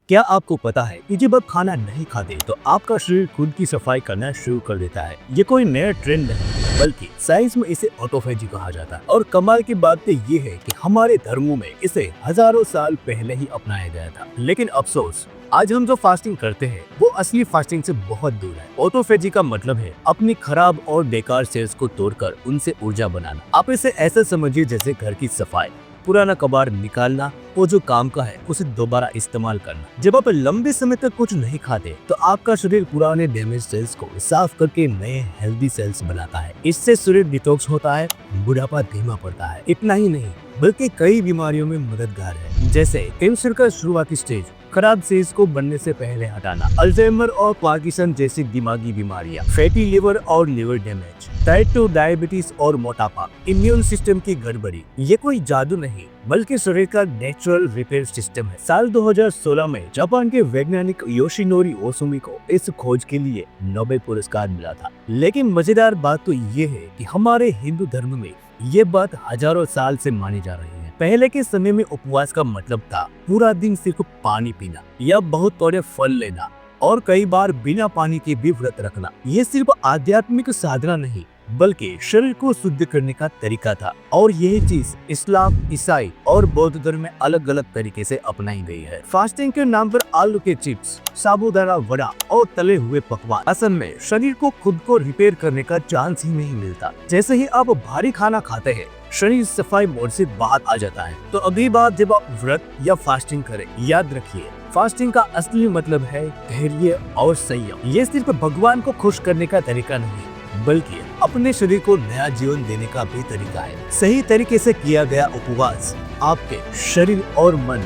क्या आपको पता है कि जब आप खाना नहीं खाते तो आपका शरीर खुद की सफाई करना शुरू कर देता है। ये कोई नया ट्रेंड नहीं बल्कि साइंस में इसे ऑटोफेजी कहा जाता है। और कमाल की बात तो ये है कि हमारे धर्मों में इसे हजारों साल पहले ही अपनाया गया था। लेकिन अफसोस आज हम जो फास्टिंग करते हैं वो असली फास्टिंग से बहुत दूर है। ऑटोफेजी का मतलब है अपनी खराब और बेकार सेल्स को तोड़कर उनसे ऊर्जा बनाना। आप इसे ऐसा समझिए जैसे घर की सफाई, पुराना कबाड़ निकालना और जो काम का है उसे दोबारा इस्तेमाल करना। जब आप लंबे समय तक कुछ नहीं खाते तो आपका शरीर पुराने डैमेज सेल्स को साफ करके नए हेल्दी सेल्स बनाता है। इससे शरीर डिटॉक्स होता है, बुढ़ापा धीमा पड़ता है। इतना ही नहीं बल्कि कई बीमारियों में मददगार है, जैसे कैंसर का शुरुआती स्टेज, खराब सेल्स को बनने से पहले हटाना, अल्जाइमर और पार्किंसन जैसी दिमागी बीमारियां, फैटी लिवर और लिवर डैमेज, टाइप 2 डायबिटीज और मोटापा, इम्यून सिस्टम की गड़बड़ी। ये कोई जादू नहीं बल्कि शरीर का नेचुरल रिपेयर सिस्टम है। साल 2016 में जापान के वैज्ञानिक योशिनोरी ओसुमी को इस खोज के लिए नोबेल पुरस्कार मिला था। लेकिन मजेदार बात तो ये है कि हमारे हिंदू धर्म में ये बात हजारों साल से मानी जा रही है। पहले के समय में उपवास का मतलब था पूरा दिन सिर्फ पानी पीना या बहुत थोड़े फल लेना और कई बार बिना पानी के भी व्रत रखना। ये सिर्फ आध्यात्मिक साधना नहीं बल्कि शरीर को शुद्ध करने का तरीका था। और यही चीज इस्लाम, ईसाई और बौद्ध धर्म में अलग अलग तरीके से अपनाई गई है। फास्टिंग के नाम पर आलू के चिप्स, साबूदाना वड़ा और तले हुए पकवान असल में शरीर को खुद को रिपेयर करने का चांस ही नहीं मिलता। जैसे ही आप भारी खाना खाते हैं शरीर सफाई मोड से बाहर आ जाता है। तो अगली बार जब आप व्रत या फास्टिंग करें याद रखिए फास्टिंग का असली मतलब है धैर्य और संयम। ये सिर्फ भगवान को खुश करने का तरीका नहीं बल्कि अपने शरीर को नया जीवन देने का भी तरीका है। सही तरीके से किया गया उपवास आपके शरीर और मन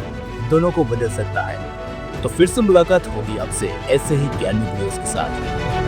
दोनों को बदल सकता है। तो फिर से मुलाकात होगी आपसे ऐसे ही ज्ञानी वीडियोस के साथ।